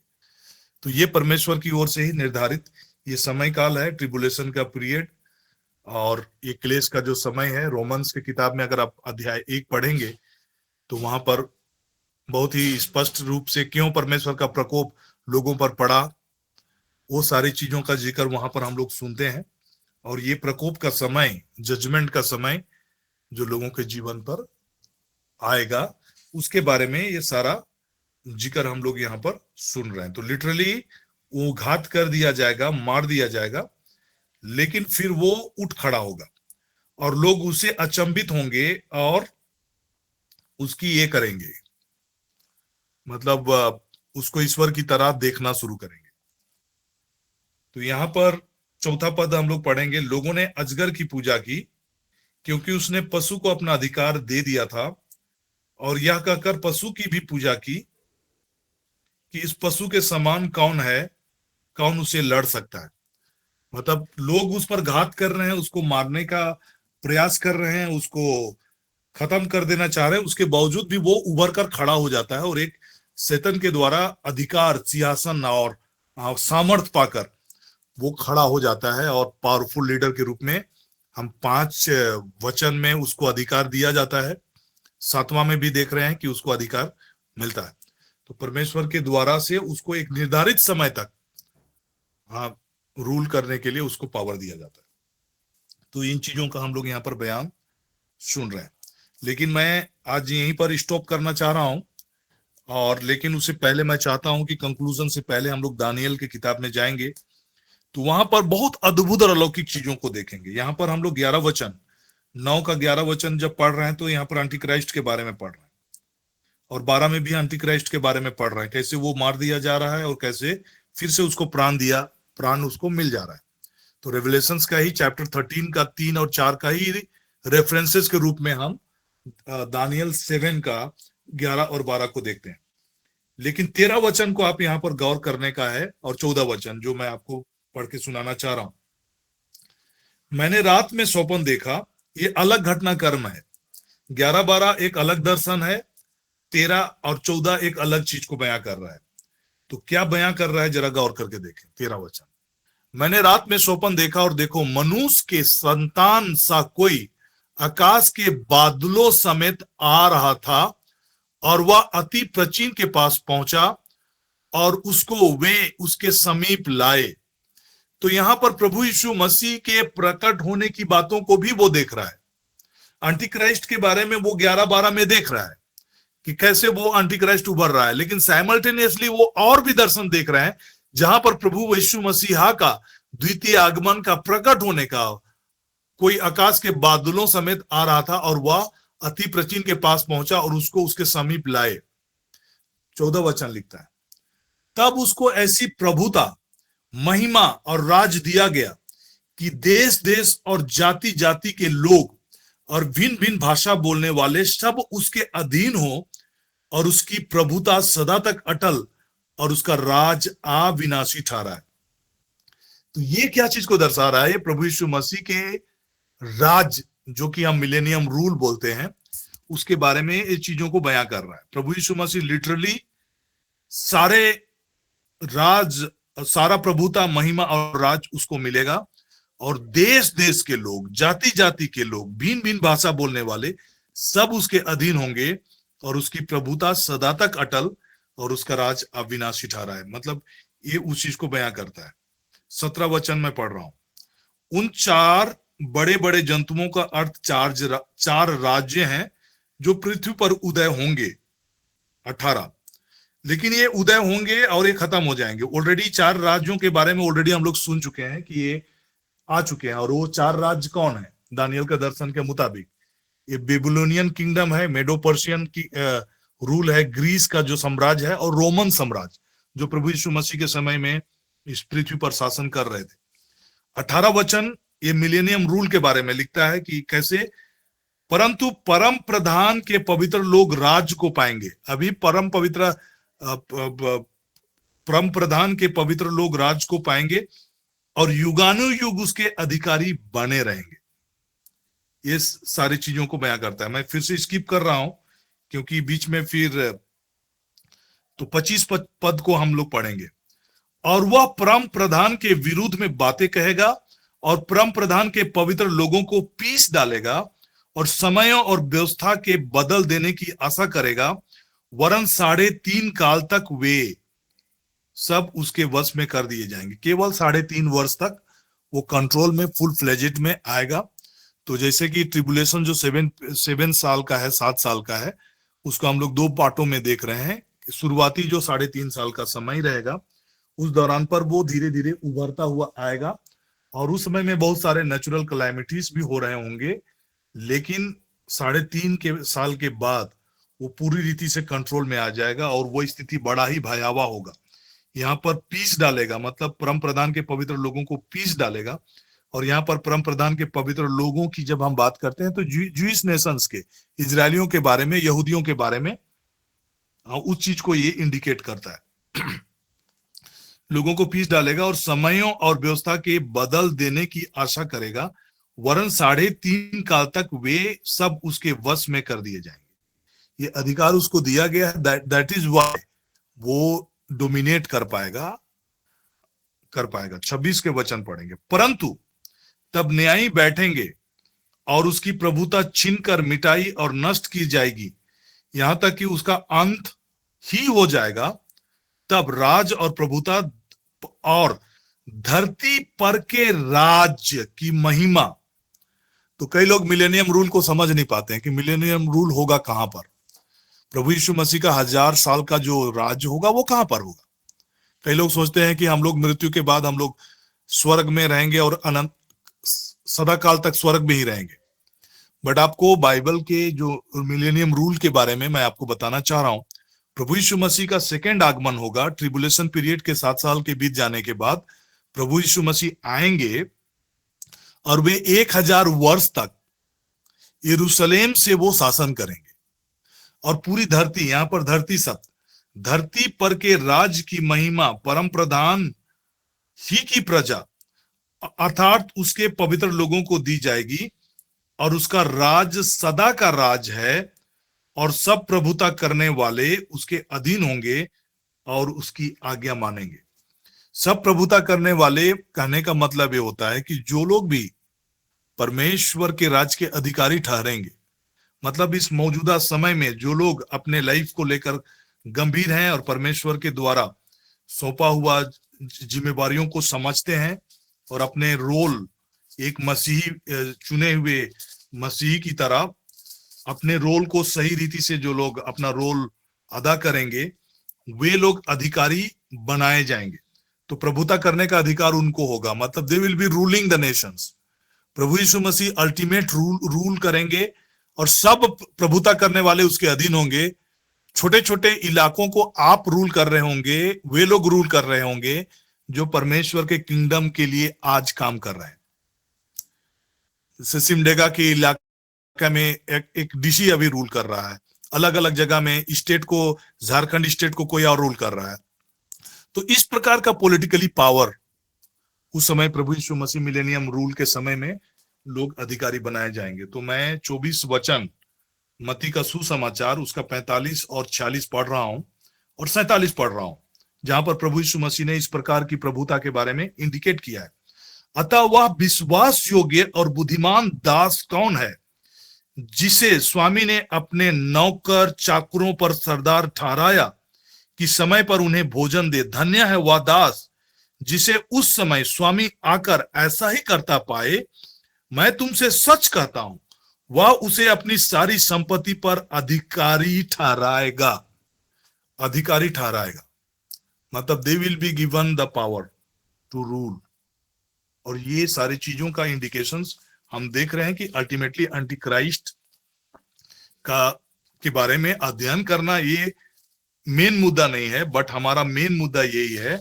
तो ये परमेश्वर की ओर से ही निर्धारित ये समय काल है, ट्रिबुलेशन का पीरियड। और ये क्लेश का जो समय है, रोमन्स की किताब में अगर आप अध्याय 1 पढ़ेंगे तो वहां पर बहुत ही स्पष्ट रूप से क्यों परमेश्वर का प्रकोप लोगों पर पड़ा, वो सारी चीजों का जिक्र वहां पर हम लोग सुनते हैं। और ये प्रकोप का समय, जजमेंट का समय जो लोगों के जीवन पर आएगा, उसके बारे में ये सारा जिक्र हम लोग यहाँ पर सुन रहे हैं। तो लिटरली वो घात कर दिया जाएगा, मार दिया जाएगा, लेकिन फिर वो उठ खड़ा होगा और लोग उसे अचंभित होंगे और उसकी ये करेंगे, मतलब उसको ईश्वर की तरह देखना शुरू करेंगे। तो यहां पर 4था पद हम लोग पढ़ेंगे, लोगों ने अजगर की पूजा की क्योंकि उसने पशु को अपना अधिकार दे दिया था, और यह कहकर पशु की भी पूजा की कि इस पशु के समान कौन है, कौन उसे लड़ सकता है। मतलब लोग उस पर घात कर रहे हैं, उसको मारने का प्रयास कर रहे हैं, उसको खत्म कर देना चाह रहे हैं, उसके बावजूद भी वो उभर कर खड़ा हो जाता है और एक शैतान के द्वारा अधिकार, सिंहासन और सामर्थ पाकर वो खड़ा हो जाता है, और पावरफुल लीडर के रूप में हम 5 वचन में उसको अधिकार दिया जाता है। 7वां में भी देख रहे हैं कि उसको अधिकार मिलता है। तो परमेश्वर के द्वारा से उसको एक निर्धारित समय तक रूल करने के लिए उसको पावर दिया जाता है। तो इन चीजों का हम लोग यहाँ पर बयान सुन रहे हैं, लेकिन मैं आज यहीं पर स्टॉप करना चाह रहा हूं। और लेकिन उससे पहले मैं चाहता हूं कि कंक्लूजन से पहले हम लोग दानियल की किताब में जाएंगे, तो वहां पर बहुत अद्भुत और अलौकिक चीजों को देखेंगे। यहाँ पर हम लोग 11 वचन, 9 का 11 वचन जब पढ़ रहे हैं तो यहाँ पर एंटी क्राइस्ट के बारे में पढ़ रहे हैं, और 12 में भी एंटी क्राइस्ट के बारे में पढ़ रहे हैं, कैसे वो मार दिया जा रहा है और कैसे फिर से उसको प्राण उसको मिल जा रहा है। तो रेवलेशंस का ही चैप्टर 13 का 3 और 4 का ही रेफरेंसेस के रूप में हम दानियल 7 का 11 और 12 को देखते हैं। लेकिन 13 वचन को आप यहाँ पर गौर करने का है, और 14 वचन जो मैं आपको पढ़ के सुनाना चाह रहा हूं। मैंने रात में स्वप्न देखा, ये अलग घटनाक्रम है। 11-12 एक अलग दर्शन है, 13 और 14 एक अलग चीज को बयां कर रहा है। तो क्या बयां कर रहा है जरा गौर करके देखें। 13 वचन, मैंने रात में स्वप्न देखा और देखो मनुष्य के संतान सा कोई आकाश के बादलों समेत आ रहा था, और वह अति प्राचीन के पास पहुंचा और उसको वे उसके समीप लाए। तो यहां पर प्रभु यीशु मसीह के प्रकट होने की बातों को भी वो देख रहा है। एंटी क्राइस्ट के बारे में वो 11-12 में देख रहा है कि कैसे वो एंटी क्राइस्ट उभर रहा है, लेकिन साइमल्टेनियसली वो और भी दर्शन देख रहे हैं जहां पर प्रभु यीशु मसीहा का द्वितीय आगमन का प्रकट होने का कोई आकाश के बादलों समेत आ रहा था और वह अति प्राचीन के पास पहुंचा और उसको उसके समीप लाए। 14 वचन लिखता है, तब उसको ऐसी प्रभुता, महिमा और राज दिया गया कि देश देश और जाति जाति के लोग और भिन्न भिन्न भाषा बोलने वाले सब उसके अधीन हो, और उसकी प्रभुता सदा तक अटल और उसका राज अविनाशी ठहरा है। तो ये क्या चीज को दर्शा रहा है? प्रभु यीशु मसीह के राज, जो कि हम मिलेनियम रूल बोलते हैं, उसके बारे में ये चीजों को बयां कर रहा है। प्रभु यीशु मसीह लिटरली सारे राज, सारा प्रभुता, महिमा और राज उसको मिलेगा, और देश देश के लोग, जाति जाति के लोग, भिन्न भिन्न भाषा बोलने वाले सब उसके अधीन होंगे, और उसकी प्रभुता सदा तक अटल और उसका राज अविनाशी ठहरा है। मतलब ये उस चीज को बयां करता है। 17 वचन में पढ़ रहा हूं, उन 4 बड़े बड़े जंतुओं का अर्थ 4 राज्य हैं जो पृथ्वी पर उदय होंगे। 18, लेकिन ये उदय होंगे और ये खत्म हो जाएंगे। ऑलरेडी 4 राज्यों के बारे में ऑलरेडी हम लोग सुन चुके हैं कि ये आ चुके हैं, और वो 4 राज्य कौन है? दानियल के दर्शन के मुताबिक ये बेबीलोनियन किंगडम है, मेडो पर्शियन की रूल है, ग्रीस का जो साम्राज्य है, और रोमन साम्राज्य जो प्रभु यीशु मसीह के समय में इस पृथ्वी पर शासन कर रहे थे। 18 वचन ये मिलेनियम रूल के बारे में लिखता है कि कैसे, परंतु परम प्रधान के पवित्र लोग राज को पाएंगे। अभी परम प्रधान के पवित्र लोग राज को पाएंगे और युगानुयुग उसके अधिकारी बने रहेंगे। ये सारी चीजों को बयां करता है। मैं फिर से स्किप कर रहा हूं क्योंकि बीच में फिर तो 25 पद को हम लोग पढ़ेंगे। और वह परम प्रधान के विरुद्ध में बातें कहेगा और परम प्रधान के पवित्र लोगों को पीस डालेगा और समयों और व्यवस्था के बदल देने की आशा करेगा, वरन 3.5 काल तक वे सब उसके वश में कर दिए जाएंगे। केवल 3.5 वर्ष तक वो कंट्रोल में फुल फ्लेजेड में आएगा। तो जैसे कि ट्रिबुलेशन जो 7 साल का है, 7 साल का है, उसको हम लोग 2 पार्टों में देख रहे हैं। शुरुआती जो 3.5 साल का समय रहेगा, उस दौरान पर वो धीरे धीरे उभरता हुआ आएगा, और उस समय में बहुत सारे नेचुरल कैलामिटीज भी हो रहे होंगे, लेकिन 3.5 साल के बाद वो पूरी रीति से कंट्रोल में आ जाएगा और वो स्थिति बड़ा ही भयावह होगा। यहाँ पर पीस डालेगा, मतलब परम प्रधान के पवित्र लोगों को पीस डालेगा। और यहाँ पर परम प्रधान के पवित्र लोगों की जब हम बात करते हैं तो जूइश नेशंस के, इजरायलियों के बारे में, यहूदियों के बारे में उस चीज को ये इंडिकेट करता है। लोगों को पीस डालेगा और समयों और व्यवस्था के बदल देने की आशा करेगा, वरन 3.5 काल तक वे सब उसके वश में कर दिए जाएंगे। ये अधिकार उसको दिया गया है, दैट इज व्हाई वो डोमिनेट कर पाएगा। 26 के वचन पढ़ेंगे, परंतु तब न्यायी बैठेंगे और उसकी प्रभुता छीनकर मिटाई और नष्ट की जाएगी, यहां तक कि उसका अंत ही हो जाएगा। तब राज और प्रभुता और धरती पर के राज्य की महिमा। तो कई लोग मिलेनियम रूल को समझ नहीं पाते हैं कि मिलेनियम रूल होगा कहां पर। प्रभु यीशु मसीह का 1000 साल का जो राज्य होगा वो कहां पर होगा? कई लोग सोचते हैं कि हम लोग मृत्यु के बाद हम लोग स्वर्ग में रहेंगे और अनंत सदा काल तक स्वर्ग में ही रहेंगे। बट आपको बाइबल के जो मिलेनियम रूल के बारे में मैं आपको बताना चाह रहा हूं। प्रभु यीशु मसीह का सेकेंड आगमन होगा ट्रिबुलेशन पीरियड के 7 साल के बीत जाने के बाद। प्रभु यीशु मसीह आएंगे और वे 1000 वर्ष तक यरूशलेम से वो शासन करेंगे, और पूरी धरती, यहां पर धरती सब, धरती पर के राज की महिमा परम प्रधान ही की प्रजा अर्थात उसके पवित्र लोगों को दी जाएगी, और उसका राज सदा का राज है, और सब प्रभुता करने वाले उसके अधीन होंगे और उसकी आज्ञा मानेंगे। सब प्रभुता करने वाले कहने का मतलब ये होता है कि जो लोग भी परमेश्वर के राज के अधिकारी ठहरेंगे, मतलब इस मौजूदा समय में जो लोग अपने लाइफ को लेकर गंभीर हैं और परमेश्वर के द्वारा सौंपा हुआ जिम्मेवारियों को समझते हैं और अपने रोल एक मसीही चुने हुए मसीही की तरह अपने रोल को सही रीति से जो लोग अपना रोल अदा करेंगे वे लोग अधिकारी बनाए जाएंगे। तो प्रभुता करने का अधिकार उनको होगा, मतलब they will be ruling the nations. प्रभु यीशु मसीह अल्टीमेट रूल करेंगे और सब प्रभुता करने वाले उसके अधीन होंगे। छोटे छोटे इलाकों को आप रूल कर रहे होंगे, वे लोग रूल कर रहे होंगे जो परमेश्वर के किंगडम के लिए आज काम कर रहे हैं। सिमडेगा के इलाके में एक डीसी अभी रूल कर रहा है, अलग अलग जगह में स्टेट को, झारखंड स्टेट को कोई और रूल कर रहा है। तो इस प्रकार का पॉलिटिकली पावर उस समय प्रभु यीशु मसीह मिलेनियम रूल के समय में लोग अधिकारी बनाए जाएंगे। तो मैं 24 वचन मत्ती का सुसमाचार उसका 45 और 46 पढ़ रहा हूं और 47 पढ़ रहा हूं, जहां पर प्रभु यीशु मसीह ने इस प्रकार की प्रभुता के बारे में इंडिकेट किया है। अतः वह विश्वास योग्य और बुद्धिमान दास कौन है जिसे स्वामी ने अपने नौकर चाकरों पर सरदार ठहराया कि समय पर उन्हें भोजन दे। धन्य है वह दास जिसे उस समय स्वामी आकर ऐसा ही करता पाए। मैं तुमसे सच कहता हूं वह उसे अपनी सारी संपत्ति पर अधिकारी ठहराएगा। अधिकारी ठहराएगा मतलब they will be given the power to rule. और ये सारी चीजों का इंडिकेशंस हम देख रहे हैं कि अल्टीमेटली एंटी क्राइस्ट का के बारे में अध्ययन करना ये मेन मुद्दा नहीं है, बट हमारा मेन मुद्दा यही है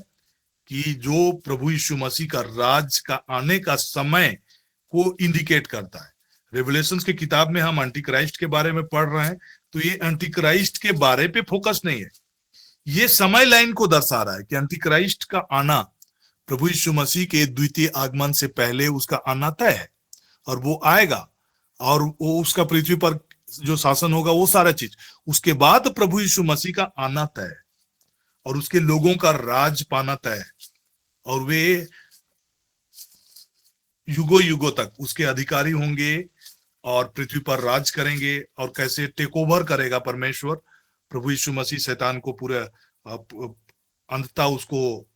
कि जो प्रभु यीशु मसीह का राज का आने का समय को इंडिकेट करता है। रेवलेशंस की किताब में हम एंटी क्राइस्ट के बारे में पढ़ रहे हैं, तो ये एंटी क्राइस्ट के बारे पे फोकस नहीं है, ये समय लाइन को दर्शा रहा है कि एंटी क्राइस्ट का आना प्रभु यीशु मसीह के द्वितीय आगमन से पहले उसका आना तय है और वो आएगा और वो उसका पृथ्वी पर जो शासन होगा वो सारा चीज, उसके बाद प्रभु यीशु मसीह का आना तय है और उसके लोगों का राज पाना तय है और वे युगों युगों तक उसके अधिकारी होंगे और पृथ्वी पर राज करेंगे। और कैसे टेक ओवर करेगा परमेश्वर, प्रभु यीशु मसीह शैतान को पूरे अंततः उसको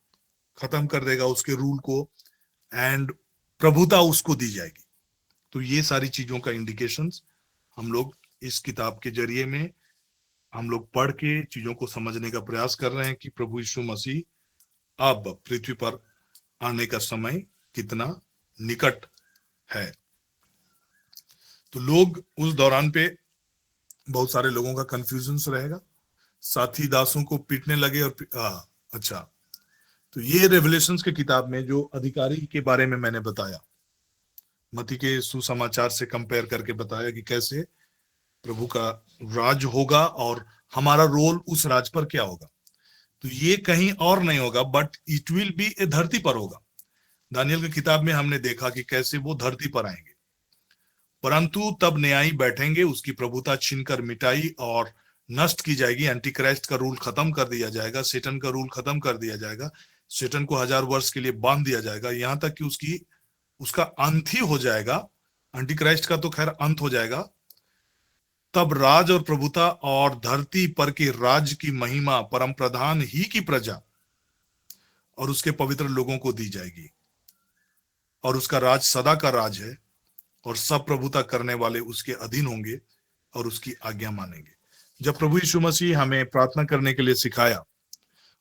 खत्म कर देगा, उसके रूल को, एंड प्रभुता उसको दी जाएगी। तो ये सारी चीजों का इंडिकेशंस हम लोग इस किताब के जरिए में हम लोग पढ़ के चीजों को समझने का प्रयास कर रहे हैं कि प्रभु यीशु मसीह अब पृथ्वी पर आने का समय कितना निकट है। तो लोग उस दौरान पे बहुत सारे लोगों का कंफ्यूजन रहेगा, साथी दासों को पीटने लगे और अच्छा, तो ये रेवलेशंस के किताब में जो अधिकारी के बारे में मैंने बताया, मत्ती के सुसमाचार से कंपेयर करके बताया कि कैसे प्रभु का राज होगा और हमारा रोल उस राज पर क्या होगा। तो ये कहीं और नहीं होगा बट इट विल बी ए धरती पर होगा। दानियल की किताब में हमने देखा कि कैसे वो धरती पर आएंगे, परंतु तब न्यायी बैठेंगे, उसकी प्रभुता छीनकर मिटाई और नष्ट की जाएगी। एंटी क्राइस्ट का रूल खत्म कर दिया जाएगा, सेटन का रूल खत्म कर दिया जाएगा, सेटन को 1000 वर्ष के लिए बांध दिया जाएगा, यहां तक कि उसका अंत ही हो जाएगा। एंटी क्राइस्ट का तो खैर अंत हो जाएगा। तब राज और प्रभुता और धरती पर के राज की महिमा परम प्रधान ही की प्रजा और उसके पवित्र लोगों को दी जाएगी और उसका राज सदा का राज है और सब प्रभुता करने वाले उसके अधीन होंगे और उसकी आज्ञा मानेंगे। जब प्रभु यीशु मसीह हमें प्रार्थना करने के लिए सिखाया,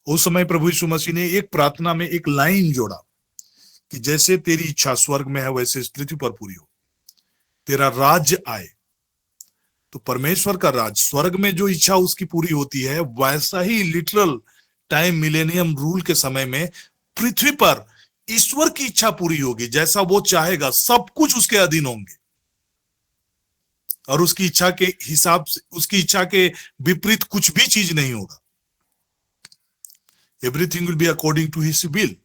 उस समय प्रभु यीशु मसीह ने एक प्रार्थना में एक लाइन जोड़ा कि जैसे तेरी इच्छा स्वर्ग में है वैसे इस पृथ्वी पर पूरी हो, तेरा राज्य आए। तो परमेश्वर का राज स्वर्ग में जो इच्छा उसकी पूरी होती है, वैसा ही लिटरल टाइम मिलेनियम रूल के समय में पृथ्वी पर ईश्वर की इच्छा पूरी होगी। जैसा वो चाहेगा सब कुछ उसके अधीन होंगे और उसकी इच्छा के हिसाब से, उसकी इच्छा के विपरीत कुछ भी चीज नहीं होगा। Everything will be according to his will.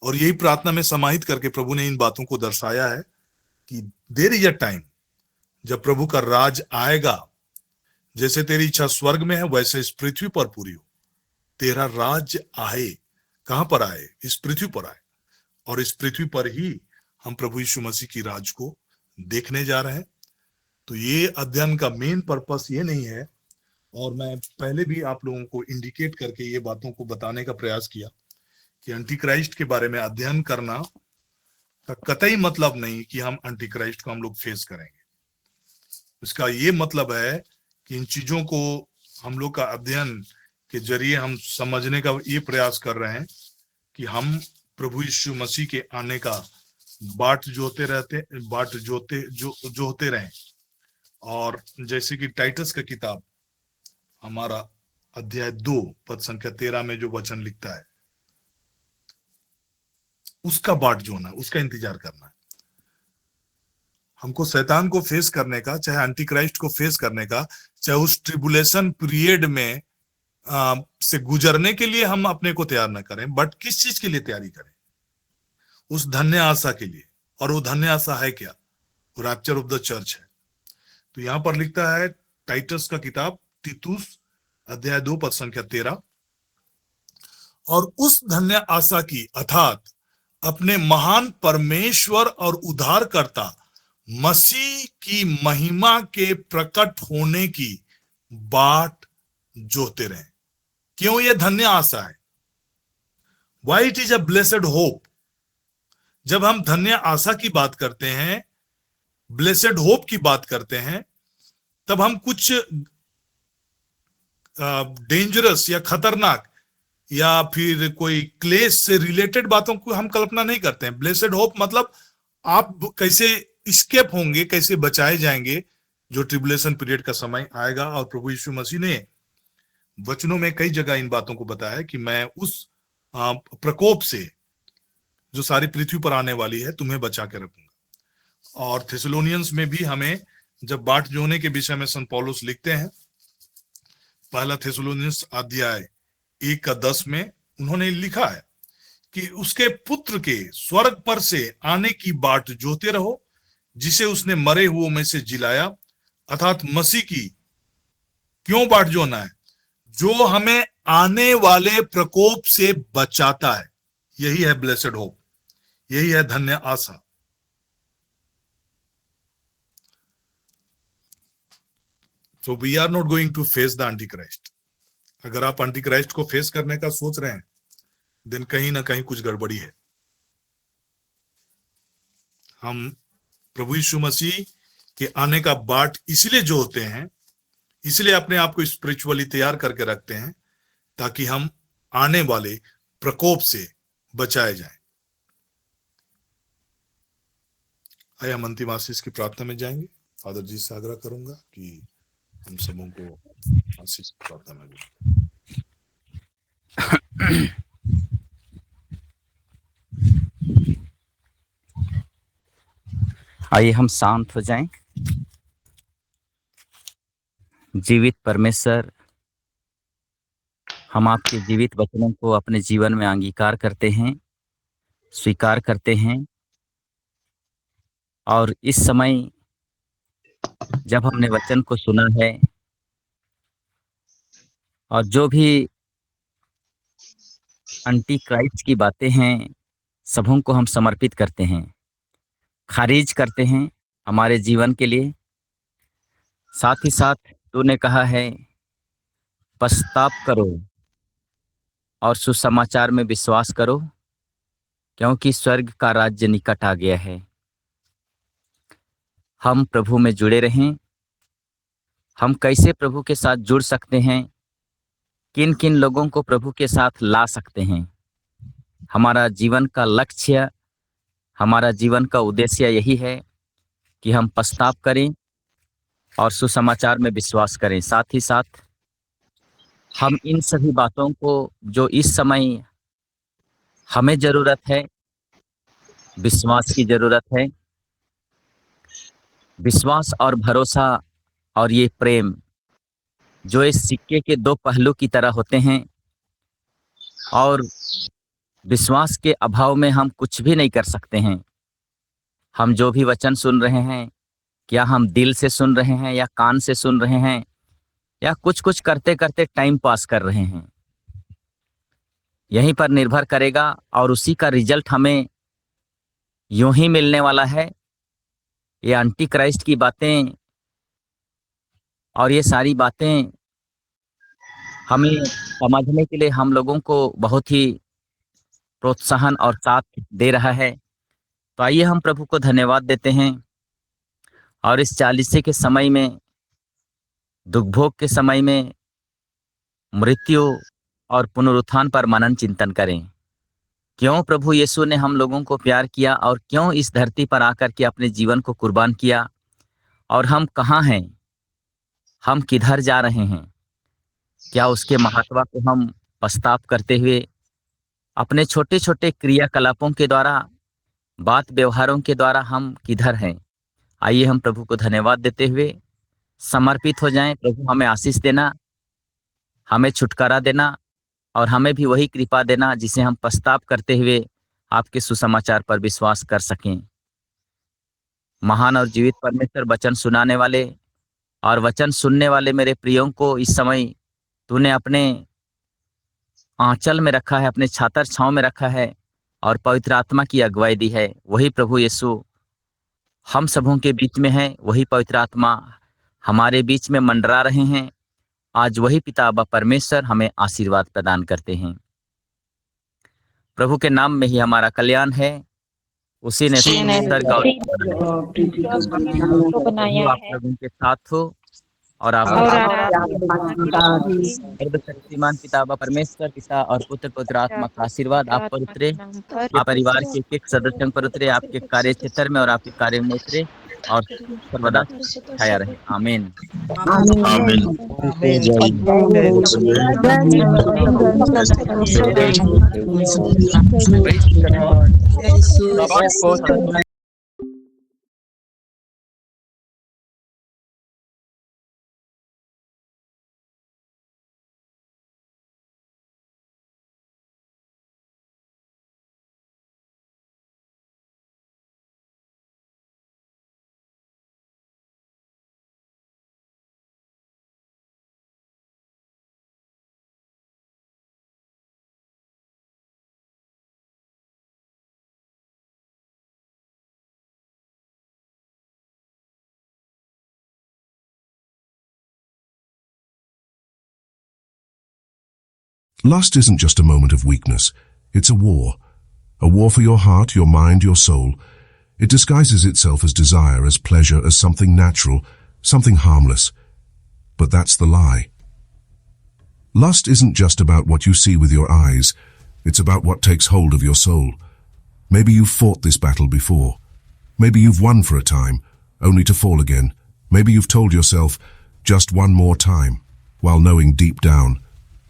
और यही प्रार्थना में समाहित करके प्रभु ने इन बातों को दर्शाया है कि देयर इज अ टाइम जब प्रभु का राज आएगा, जैसे तेरी इच्छा स्वर्ग में है वैसे इस पृथ्वी पर पूरी हो। तेरा राज आए, कहां पर आए? इस पृथ्वी पर आए और इस पृथ्वी पर ही हम प्रभु यीशु मसीह की राज को देखने जा रहे हैं। तो ये अध्ययन का मेन पर्पस ये नहीं है, और मैं पहले भी आप लोगों को इंडिकेट करके ये बातों को बताने का प्रयास किया कि एंटी क्राइस्ट के बारे में अध्ययन करना का कतई मतलब नहीं कि हम एंटी क्राइस्ट को हम लोग फेस करेंगे। इसका ये मतलब है कि इन चीजों को हम लोग का अध्ययन के जरिए हम समझने का ये प्रयास कर रहे हैं कि हम प्रभु यीशु मसीह के आने का बाट जोते रहें। और जैसे कि टाइटस का किताब हमारा अध्याय 2 पद संख्या 13 में जो वचन लिखता है, उसका बाट जोना, उसका इंतजार करना है। हमको शैतान को फेस करने का, चाहे एंटी क्राइस्ट को फेस करने का, चाहे उस ट्रिबुलेशन पीरियड में से गुजरने के लिए हम अपने को तैयार न करें, बट किस चीज के लिए तैयारी करें? उस धन्य आशा के लिए। और वो धन्य आशा है क्या? वो रैप्चर ऑफ द चर्च है। तो यहां पर लिखता है टाइटस का किताब तीतुस अध्याय 2 पद संख्या 13, और उस धन्य आशा की अर्थात अपने महान परमेश्वर और उद्धारकर्ता मसीह की महिमा के प्रकट होने की बाट जोते रहें। क्यों ये धन्य आशा है? Why it is a blessed hope. जब हम धन्य आशा की बात करते हैं, ब्लेसेड होप की बात करते हैं, तब हम कुछ डेंजरस या खतरनाक या फिर कोई क्लेश से रिलेटेड बातों को हम कल्पना नहीं करते हैं। ब्लेसेड होप मतलब आप कैसे स्केप होंगे, कैसे बचाए जाएंगे जो ट्रिबुलेशन पीरियड का समय आएगा। और प्रभु यीशु मसीह ने वचनों में कई जगह इन बातों को बताया है कि मैं उस प्रकोप से जो सारी पृथ्वी पर आने वाली है तुम्हें बचा के रखूंगा। और थेसलोनियंस में भी हमें जब बाट जोने के विषय में संत पौलुस लिखते हैं, पहला थेसलोनियंस अध्याय 1:10 में उन्होंने लिखा है कि उसके पुत्र के स्वर्ग पर से आने की बाट जोते रहो, जिसे उसने मरे हुओं में से जिलाया, अर्थात मसीह की। क्यों बाट जोना है? जो हमें आने वाले प्रकोप से बचाता है। यही है ब्लेसेड होप, यही है धन्य आशा। So we are not going to face the Antichrist. अगर आप एंटी क्राइस्ट को फेस करने का सोच रहे हैं, दिन कहीं ना कहीं कुछ गड़बड़ी है। हम प्रभु यीशु मसीह के आने का बाट इसलिए जो होते हैं, इसलिए अपने आप को स्पिरिचुअली तैयार करके रखते हैं, ताकि हम आने वाले प्रकोप से बचाए जाएं। आइए हम अंतिम आशीष की प्रार्थना में जाएंगे। फादर जी से आग्रह करूंगा कि हम सबों को आशीष की प्रार्थना में दें। आइए हम शांत हो जाएं। जीवित परमेश्वर, हम आपके जीवित वचनों को अपने जीवन में अंगीकार करते हैं, स्वीकार करते हैं। और इस समय जब हमने वचन को सुना है और जो भी एंटी क्राइस्ट की बातें हैं, सबों को हम समर्पित करते हैं, खारिज करते हैं हमारे जीवन के लिए। साथ ही साथ तूने कहा है पश्चाताप करो और सुसमाचार में विश्वास करो, क्योंकि स्वर्ग का राज्य निकट आ गया है। हम प्रभु में जुड़े रहें। हम कैसे प्रभु के साथ जुड़ सकते हैं, किन किन लोगों को प्रभु के साथ ला सकते हैं? हमारा जीवन का लक्ष्य, हमारा जीवन का उद्देश्य यही है कि हम पश्चाताप करें और सुसमाचार में विश्वास करें। साथ ही साथ हम इन सभी बातों को जो इस समय हमें जरूरत है, विश्वास की जरूरत है, विश्वास और भरोसा और ये प्रेम जो इस सिक्के के दो पहलू की तरह होते हैं, और विश्वास के अभाव में हम कुछ भी नहीं कर सकते हैं। हम जो भी वचन सुन रहे हैं, क्या हम दिल से सुन रहे हैं या कान से सुन रहे हैं या कुछ कुछ करते करते टाइम पास कर रहे हैं, यहीं पर निर्भर करेगा। और उसी का रिजल्ट हमें यूं ही मिलने वाला है। ये एंटी क्राइस्ट की बातें और ये सारी बातें हमें समझने के लिए हम लोगों को बहुत ही प्रोत्साहन और साथ दे रहा है, तो आइए हम प्रभु को धन्यवाद देते हैं और इस चालीसे के समय में, दुखभोग के समय में, मृत्यु और पुनरुत्थान पर मनन चिंतन करें। क्यों प्रभु यीशु ने हम लोगों को प्यार किया और क्यों इस धरती पर आकर के अपने जीवन को कुर्बान किया, और हम कहाँ हैं, हम किधर जा रहे हैं। क्या उसके महत्व को हम पछतावा करते हुए अपने छोटे छोटे क्रियाकलापों के द्वारा, बात व्यवहारों के द्वारा हम किधर हैं। आइए हम प्रभु को धन्यवाद देते हुए समर्पित हो जाएं। प्रभु हमें आशीष देना, हमें छुटकारा देना और हमें भी वही कृपा देना जिसे हम पछतावा करते हुए आपके सुसमाचार पर विश्वास कर सकें। महान और जीवित परमेश्वर, वचन सुनाने वाले और वचन सुनने वाले मेरे प्रियों को इस समय तूने अपने आंचल में रखा है, अपने छातर छांव में रखा है और पवित्र आत्मा की अगुवाई दी है। वही प्रभु यीशु हम सबों के बीच में है, वही पवित्र आत्मा हमारे बीच में मंडरा रहे हैं। आज वही पिता अब्बा परमेश्वर हमें आशीर्वाद प्रदान करते हैं। प्रभु के नाम में ही हमारा कल्याण है। उसी ने स्वर्ग और को बनाया आप है लोगों के साथ हो और आप सर्वशक्तिमान पिता अब्बा परमेश्वर, पिता और पुत्र पवित्र आत्मा का आशीर्वाद आप पर उतरे, आप परिवार के एक सदस्यों पर उतरे, आपके कार्य क्षेत्र में और आपके कार्य में उतरे और सर्वदा छाया रहे। आमीन। Lust isn't just a moment of weakness. It's a war for your heart, your mind, your soul. It disguises itself as desire, as pleasure, as something natural, something harmless. But that's the lie. Lust isn't just about what you see with your eyes. It's about what takes hold of your soul. Maybe you've fought this battle before. Maybe you've won for a time, only to fall again. Maybe you've told yourself, just one more time, while knowing deep down,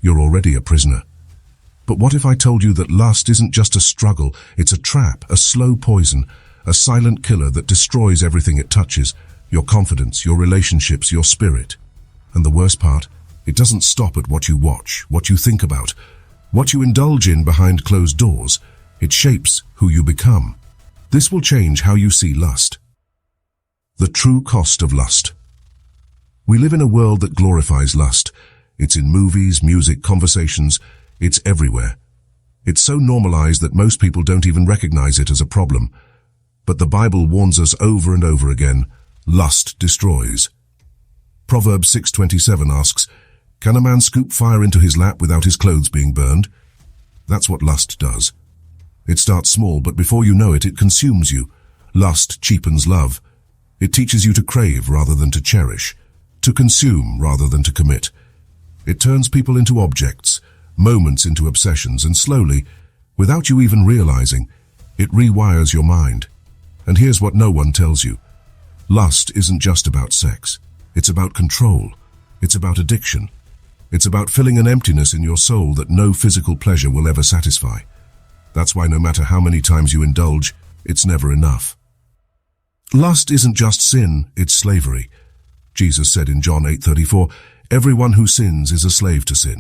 you're already a prisoner. But what if I told you that lust isn't just a struggle, it's a trap, a slow poison, a silent killer that destroys everything it touches, your confidence, your relationships, your spirit. And the worst part, it doesn't stop at what you watch, what you think about, what you indulge in behind closed doors. It shapes who you become. This will change how you see lust. The true cost of lust. We live in a world that glorifies lust. It's in movies, music, conversations. It's everywhere. It's so normalized that most people don't even recognize it as a problem. But the Bible warns us over and over again, lust destroys. Proverbs 6:27 asks, can a man scoop fire into his lap without his clothes being burned? That's what lust does. It starts small, but before you know it, it consumes you. Lust cheapens love. It teaches you to crave rather than to cherish, to consume rather than to commit. It turns people into objects, moments into obsessions, and slowly, without you even realizing, it rewires your mind. And here's what no one tells you. Lust isn't just about sex. It's about control. It's about addiction. It's about filling an emptiness in your soul that no physical pleasure will ever satisfy. That's why no matter how many times you indulge, it's never enough. Lust isn't just sin, it's slavery. Jesus said in John 8:34, everyone who sins is a slave to sin.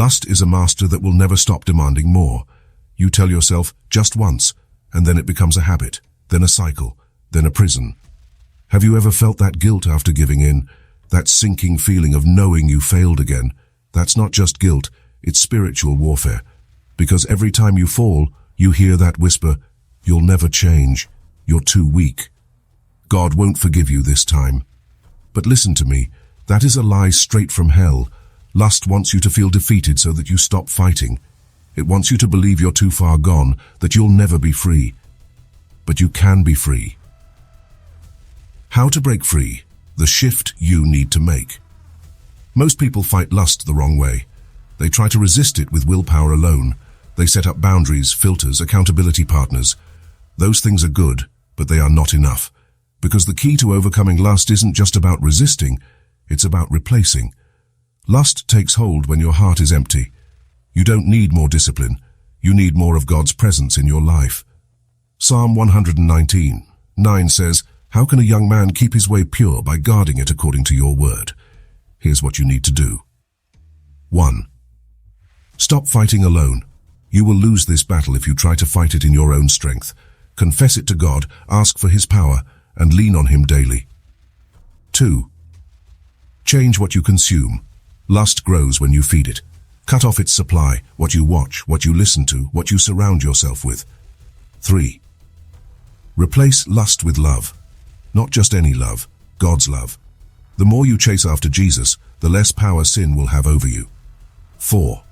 Lust is a master that will never stop demanding more. You tell yourself just once, and then it becomes a habit, then a cycle, then a prison. Have you ever felt that guilt after giving in? That sinking feeling of knowing you failed again? That's not just guilt, it's spiritual warfare. Because every time you fall, you hear that whisper, you'll never change, you're too weak. God won't forgive you this time. But listen to me, that is a lie straight from hell. Lust wants you to feel defeated so that you stop fighting. It wants you to believe you're too far gone, that you'll never be free. but you can be free. How to break free, the shift you need to make. Most people fight lust the wrong way. They try to resist it with willpower alone. They set up boundaries, filters, accountability partners. Those things are good, but they are not enough. Because the key to overcoming lust isn't just about resisting, it's about replacing. Lust takes hold when your heart is empty. You don't need more discipline. You need more of God's presence in your life. Psalm 119:9 says, "How can a young man keep his way pure by guarding it according to your word?" Here's what you need to do. 1. Stop fighting alone. You will lose this battle if you try to fight it in your own strength. Confess it to God, ask for His power, and lean on Him daily. 2. Change what you consume. Lust grows when you feed it. Cut off its supply, what you watch, what you listen to, what you surround yourself with. 3. Replace lust with love. Not just any love, God's love. The more you chase after Jesus, the less power sin will have over you. 4.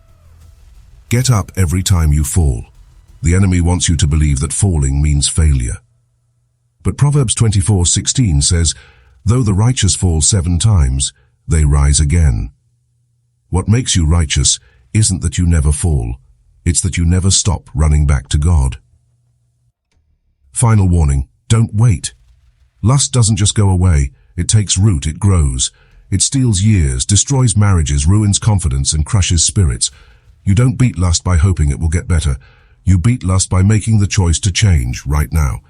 Get up every time you fall. The enemy wants you to believe that falling means failure. But Proverbs 24:16 says, "Though the righteous fall 7 times, they rise again." What makes you righteous isn't that you never fall, it's that you never stop running back to God. Final warning, don't wait. Lust doesn't just go away, it takes root, it grows. It steals years, destroys marriages, ruins confidence, and crushes spirits. You don't beat lust by hoping it will get better. You beat lust by making the choice to change right now.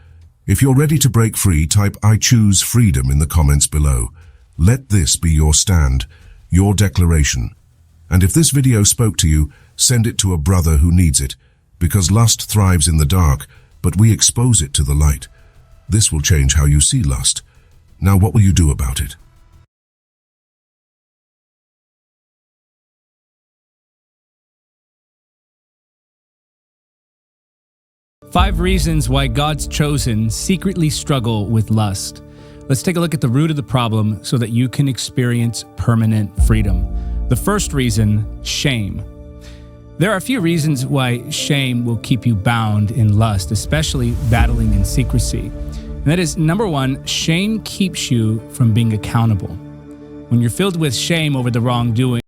If you're ready to break free, type "I choose freedom" in the comments below. Let this be your stand, your declaration. And if this video spoke to you, send it to a brother who needs it, because lust thrives in the dark, but we expose it to the light. This will change how you see lust. Now what will you do about it? Five reasons why God's chosen secretly struggle with lust. Let's take a look at the root of the problem so that you can experience permanent freedom. The first reason, shame. There are a few reasons why shame will keep you bound in lust, especially battling in secrecy. And that is, number 1, shame keeps you from being accountable. When you're filled with shame over the wrongdoing,